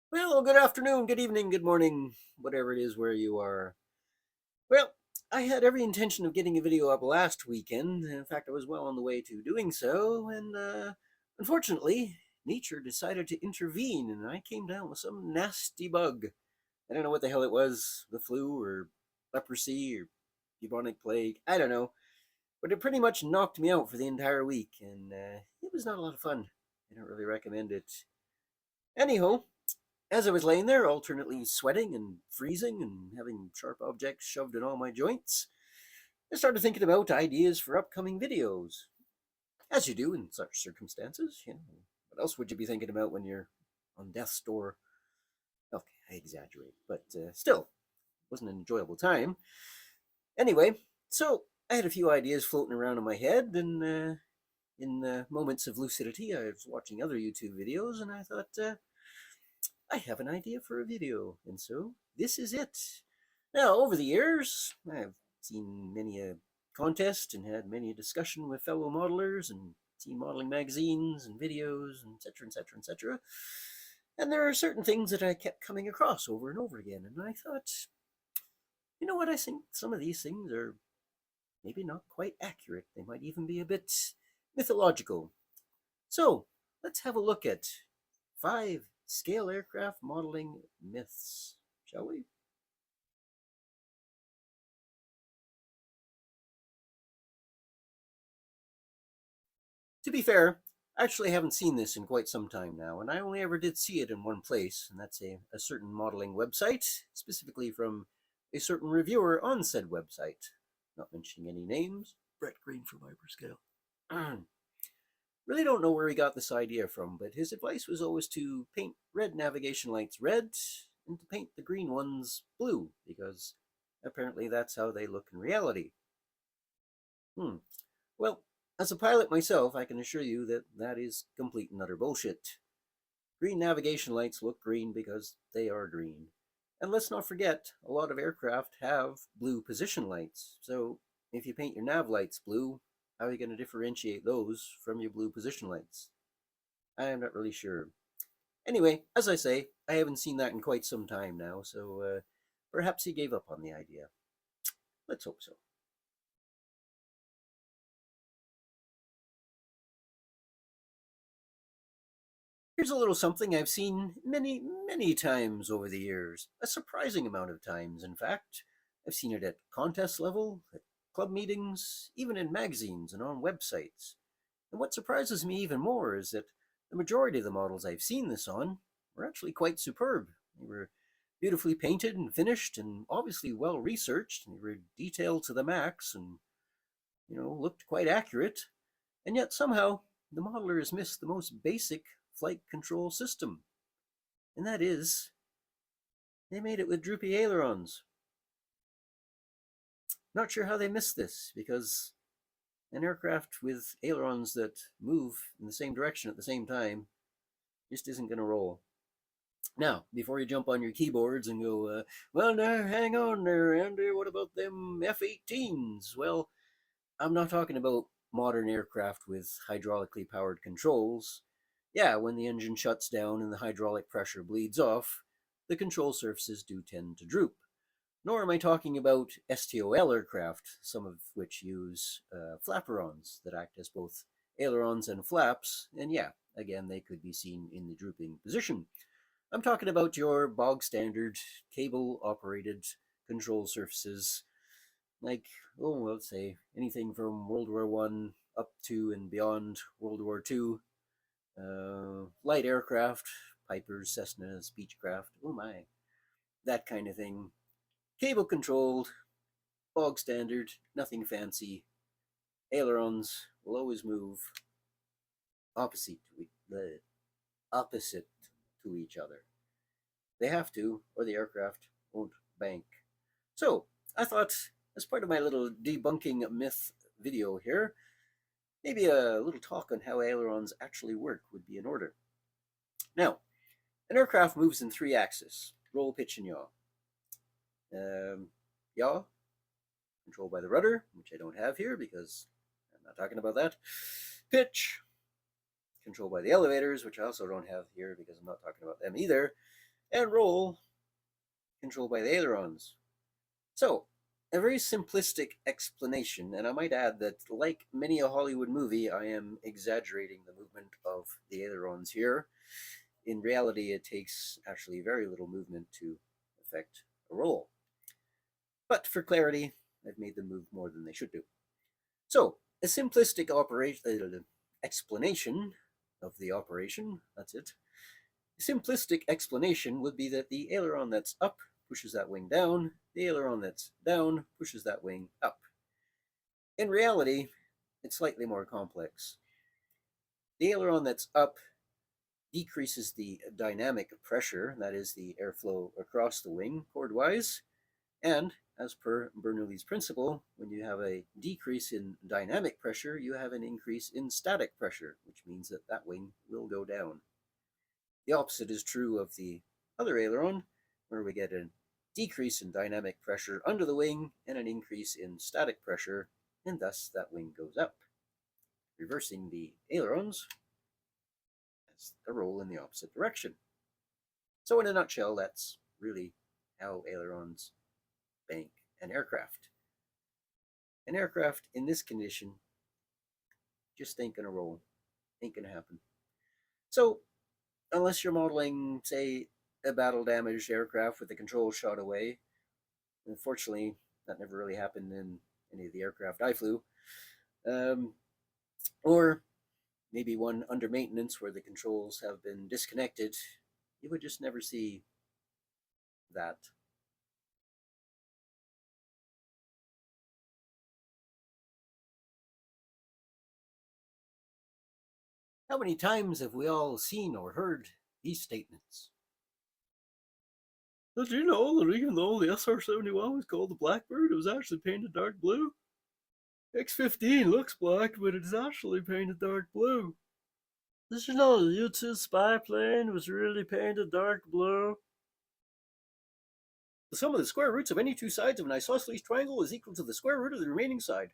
Well, good afternoon, good evening, good morning, whatever it is where you are. Well, I had every intention of getting a video up last weekend. In fact, I was well on the way to doing so, and unfortunately, nature decided to intervene, and I came down with some nasty bug. I don't know what the hell it was, the flu or leprosy or bubonic plague. I don't know, but it pretty much knocked me out for the entire week, and it was not a lot of fun. I don't really recommend it. Anyhow, as I was laying there, alternately sweating and freezing and having sharp objects shoved in all my joints, I started thinking about ideas for upcoming videos. As you do in such circumstances, what else would you be thinking about when you're on death's door? Okay, I exaggerate, but still, it wasn't an enjoyable time. Anyway, so I had a few ideas floating around in my head, and in moments of lucidity, I was watching other YouTube videos, and I thought, I have an idea for a video, and so this is it. Now, over the years, I've seen many a contest and had many a discussion with fellow modelers and seen modeling magazines and videos and etc. etc. etc. And there are certain things that I kept coming across over and over again, and I thought, you know what, I think some of these things are maybe not quite accurate. They might even be a bit mythological. So, let's have a look at 5 scale aircraft modeling myths, shall we? To be fair, I actually haven't seen this in quite some time now, and I only ever did see it in one place, and that's a certain modeling website, specifically from a certain reviewer on said website. Not mentioning any names. Brett Green from Hyperscale. Really don't know where he got this idea from, but his advice was always to paint red navigation lights red and to paint the green ones blue, because apparently that's how they look in reality. Hmm. Well, as a pilot myself, I can assure you that that is complete and utter bullshit. Green navigation lights look green because they are green. And let's not forget, a lot of aircraft have blue position lights. So if you paint your nav lights blue, how are you going to differentiate those from your blue position lights? I'm not really sure. Anyway, as I say, I haven't seen that in quite some time now, so perhaps he gave up on the idea. Let's hope so. Here's a little something I've seen many, many times over the years. A surprising amount of times, in fact. I've seen it at contest level, at club meetings, even in magazines and on websites. And what surprises me even more is that the majority of the models I've seen this on were actually quite superb. They were beautifully painted and finished and obviously well researched, and they were detailed to the max and, looked quite accurate. And yet somehow the modeler has missed the most basic flight control system, and that is they made it with droopy ailerons. Not sure how they missed this, because an aircraft with ailerons that move in the same direction at the same time just isn't going to roll. Now, before you jump on your keyboards and go, well, now, hang on there, Andy, what about them F-18s? Well, I'm not talking about modern aircraft with hydraulically powered controls. Yeah, when the engine shuts down and the hydraulic pressure bleeds off, the control surfaces do tend to droop. Nor am I talking about STOL aircraft, some of which use flaperons that act as both ailerons and flaps, and yeah, again, they could be seen in the drooping position. I'm talking about your bog standard cable operated control surfaces, like, oh, let's say anything from World War One up to and beyond World War Two. Light aircraft, Pipers, Cessnas, Beechcraft, oh my, that kind of thing. Cable controlled, bog standard, nothing fancy. Ailerons will always move opposite the opposite to each other. They have to, or the aircraft won't bank. So I thought, as part of my little debunking myth video here, maybe a little talk on how ailerons actually work would be in order. Now, an aircraft moves in 3 axes: roll, pitch, and yaw. Yaw, controlled by the rudder, which I don't have here because I'm not talking about that. Pitch, controlled by the elevators, which I also don't have here because I'm not talking about them either. and roll controlled by the ailerons. So, a very simplistic explanation, and I might add that, like many a Hollywood movie, I am exaggerating the movement of the ailerons here. In reality, it takes actually very little movement to affect a roll. But for clarity, I've made them move more than they should do. So, a simplistic explanation of the operation, that's it. A simplistic explanation would be that the aileron that's up pushes that wing down, the aileron that's down pushes that wing up. In reality, it's slightly more complex. The aileron that's up decreases the dynamic pressure, that is, the airflow across the wing chordwise, and as per Bernoulli's principle, when you have a decrease in dynamic pressure, you have an increase in static pressure, which means that that wing will go down. The opposite is true of the other aileron, where we get a decrease in dynamic pressure under the wing and an increase in static pressure, and thus that wing goes up. Reversing the ailerons has a roll in the opposite direction. So in a nutshell, that's really how ailerons bank an aircraft. An aircraft in this condition just ain't gonna roll, ain't gonna happen. So unless you're modeling, say, a battle damaged aircraft with the controls shot away, unfortunately that never really happened in any of the aircraft I flew, or maybe one under maintenance where the controls have been disconnected, you would just never see that. How many times have we all seen or heard these statements? Did you know that even though the SR-71 was called the Blackbird, it was actually painted dark blue? X-15 looks black, but it is actually painted dark blue. Did you know the U-2 spy plane was really painted dark blue? The sum of the square roots of any two sides of an isosceles triangle is equal to the square root of the remaining side.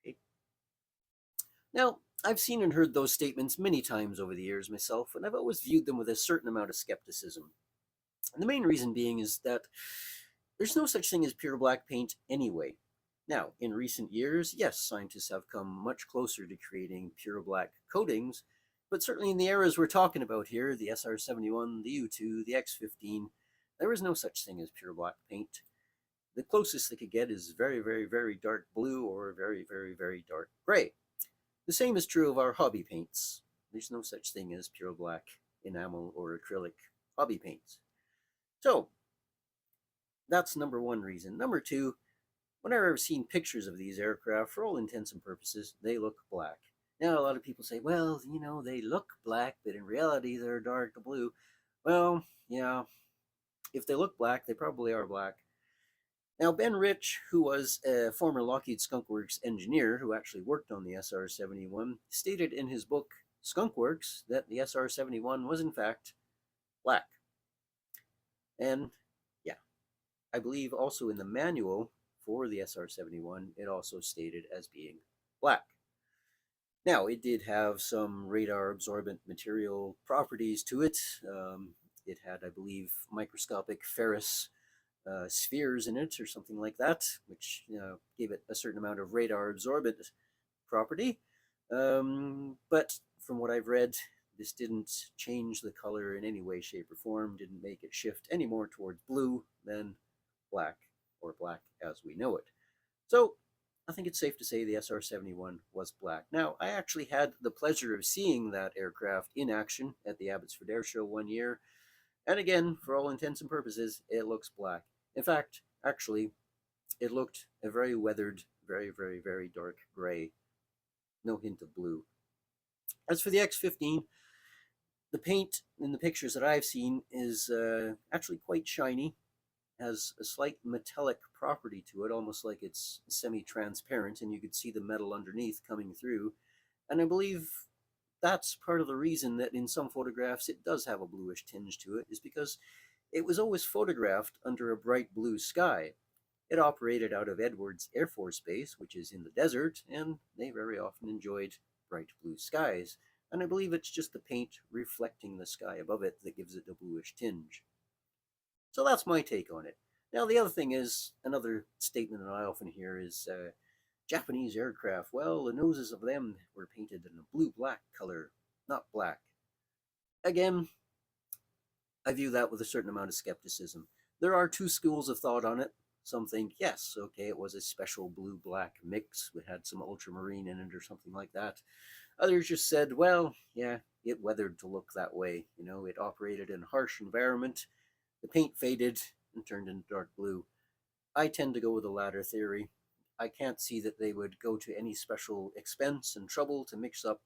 Okay. Now, I've seen and heard those statements many times over the years myself, and I've always viewed them with a certain amount of skepticism. And the main reason being is that there's no such thing as pure black paint anyway. Now, in recent years, yes, scientists have come much closer to creating pure black coatings, but certainly in the eras we're talking about here, the SR-71, the U-2, the X-15, there is no such thing as pure black paint. The closest they could get is very, very, very dark blue or very, very, very dark gray. The same is true of our hobby paints. There's no such thing as pure black enamel or acrylic hobby paints. So, that's number one reason. Number two, whenever I've seen pictures of these aircraft, for all intents and purposes, they look black. Now, a lot of people say, well, you know, they look black, but in reality, they're dark blue. Well, yeah, if they look black, they probably are black. Now, Ben Rich, who was a former Lockheed Skunk Works engineer who actually worked on the SR-71, stated in his book Skunk Works that the SR-71 was in fact black. And yeah, I believe also in the manual for the SR-71, it also stated as being black. Now, it did have some radar absorbent material properties to it. It had, I believe, microscopic ferrous spheres in it or something like that, which gave it a certain amount of radar absorbent property. But from what I've read, this didn't change the color in any way, shape, or form, didn't make it shift any more towards blue than black, or black as we know it. So I think it's safe to say the SR-71 was black. Now, I actually had the pleasure of seeing that aircraft in action at the Abbotsford Air Show one year, and again, for all intents and purposes, it looks black. In fact, actually, it looked a very weathered, very, very, very dark gray. No hint of blue. As for the X-15, the paint in the pictures that I've seen is actually quite shiny, has a slight metallic property to it, almost like it's semi-transparent, and you could see the metal underneath coming through. And I believe that's part of the reason that in some photographs it does have a bluish tinge to it, is because it was always photographed under a bright blue sky. It operated out of Edwards Air Force Base, which is in the desert, and they very often enjoyed bright blue skies. and I believe it's just the paint reflecting the sky above it that gives it a bluish tinge. So that's my take on it. Now, the other thing is, another statement that I often hear is Japanese aircraft, well, the noses of them were painted in a blue-black color, not black. Again, I view that with a certain amount of skepticism. There are two schools of thought on it. Some think, yes, okay, it was a special blue-black mix. We had some ultramarine in it or something like that. Others just said, well, yeah, it weathered to look that way. You know, it operated in a harsh environment. The paint faded and turned into dark blue. I tend to go with the latter theory. I can't see that they would go to any special expense and trouble to mix up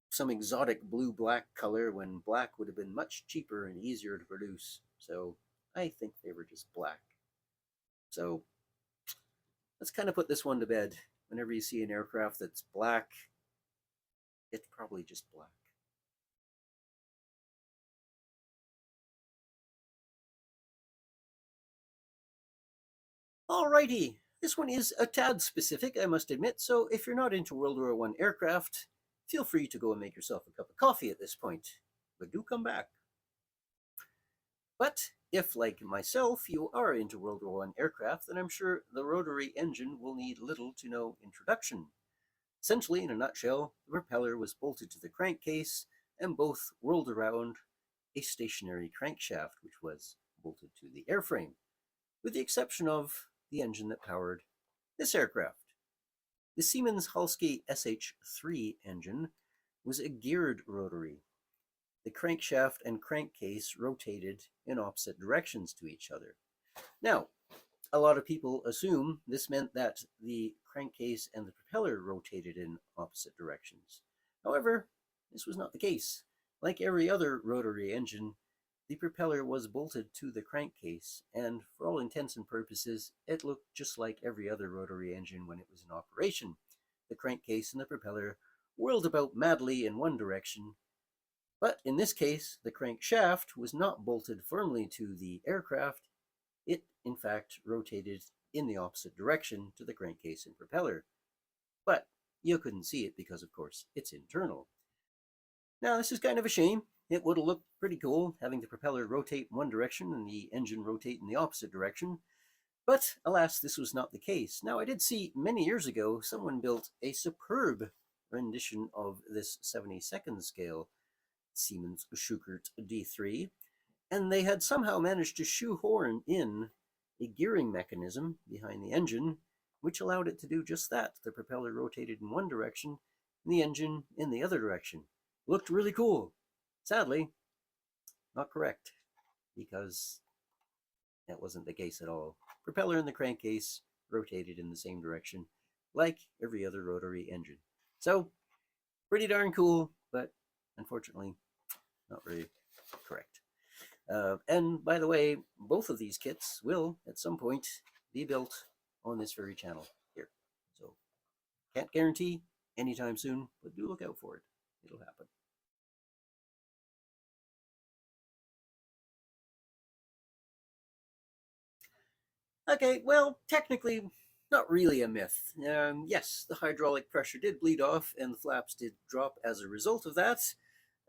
some exotic blue-black color when black would have been much cheaper and easier to produce. So I think they were just black. So let's kind of put this one to bed. Whenever you see an aircraft that's black, it's probably just black. Alrighty, this one is a tad specific, I must admit, so if you're not into World War I aircraft, feel free to go and make yourself a cup of coffee at this point, but do come back. But if, like myself, you are into World War I aircraft, then I'm sure the rotary engine will need little to no introduction. Essentially, in a nutshell, the propeller was bolted to the crankcase and both whirled around a stationary crankshaft, which was bolted to the airframe, with the exception of the engine that powered this aircraft. The Siemens Halske SH3 engine was a geared rotary. The crankshaft and crankcase rotated in opposite directions to each other. Now, a lot of people assume this meant that the crankcase and the propeller rotated in opposite directions. However, this was not the case. Like every other rotary engine, the propeller was bolted to the crankcase, and for all intents and purposes, it looked just like every other rotary engine when it was in operation. The crankcase and the propeller whirled about madly in one direction, but in this case, the crankshaft was not bolted firmly to the aircraft. It, in fact, rotated in the opposite direction to the crankcase and propeller. But you couldn't see it because, of course, it's internal. Now, this is kind of a shame. It would have looked pretty cool having the propeller rotate in one direction and the engine rotate in the opposite direction. But alas, this was not the case. Now, I did see many years ago someone built a superb rendition of this 72nd scale Siemens Schuckert D3, and they had somehow managed to shoehorn in a gearing mechanism behind the engine, which allowed it to do just that. The propeller rotated in one direction and the engine in the other direction. Looked really cool. Sadly, not correct, because that wasn't the case at all. Propeller and the crankcase rotated in the same direction, like every other rotary engine. So, pretty darn cool, but unfortunately, not very correct. And by the way, both of these kits will, at some point, be built on this very channel here. So, can't guarantee anytime soon, but do look out for it. It'll happen. Okay, well, technically, not really a myth. Yes, the hydraulic pressure did bleed off and the flaps did drop as a result of that.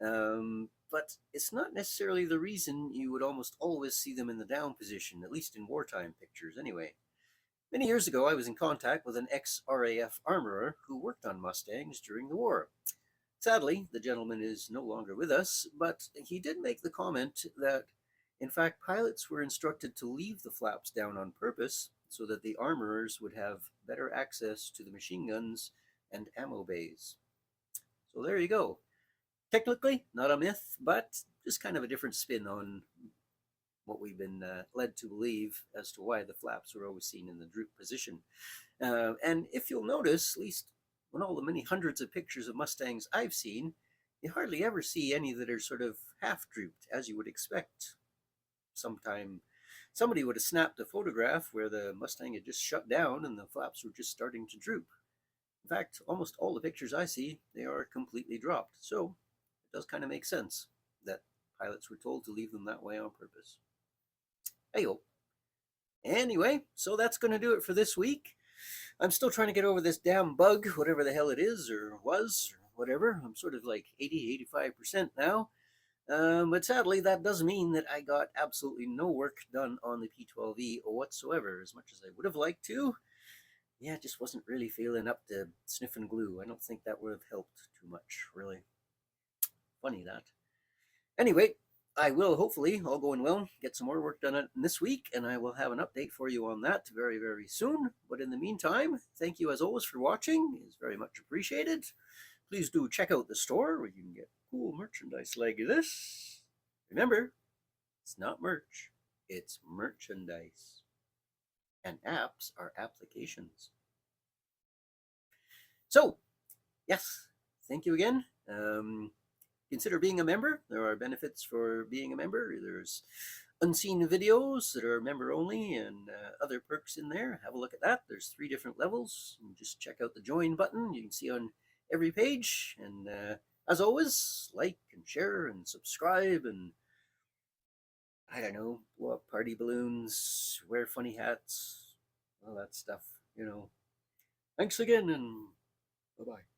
But it's not necessarily the reason you would almost always see them in the down position, at least in wartime pictures anyway. Many years ago, I was in contact with an ex-RAF armorer who worked on Mustangs during the war. Sadly, the gentleman is no longer with us, but he did make the comment that, in fact, pilots were instructed to leave the flaps down on purpose so that the armorers would have better access to the machine guns and ammo bays. So there you go. Technically, not a myth, but just kind of a different spin on what we've been led to believe as to why the flaps were always seen in the droop position. And if you'll notice, at least on all the many hundreds of pictures of Mustangs I've seen, you hardly ever see any that are sort of half drooped, as you would expect. Sometime somebody would have snapped a photograph where the Mustang had just shut down and the flaps were just starting to droop. In fact, almost all the pictures I see, they are completely dropped. So it does kind of make sense that pilots were told to leave them that way on purpose. Hey-o. Anyway, so that's going to do it for this week. I'm still trying to get over this damn bug, whatever the hell it is, or was, or whatever. I'm sort of like 80-85% now. But sadly, that does mean that I got absolutely no work done on the P12E whatsoever, as much as I would have liked to. Yeah, just wasn't really feeling up to sniffing glue. I don't think that would have helped too much, really. Funny that. Anyway, I will hopefully, all going well, get some more work done this week, and I will have an update for you on that very, very soon. But in the meantime, thank you as always for watching. It's very much appreciated. Please do check out the store where you can get cool merchandise like this. Remember, it's not merch, it's merchandise. And apps are applications. So, yes, thank you again. Consider being a member. There are benefits for being a member. There's unseen videos that are member only and other perks in there. Have a look at that. There's 3 different levels. You just check out the join button. You can see on every page. And as always, like and share and subscribe and I don't know, blow up party balloons, wear funny hats, all that stuff, you know. Thanks again and bye-bye.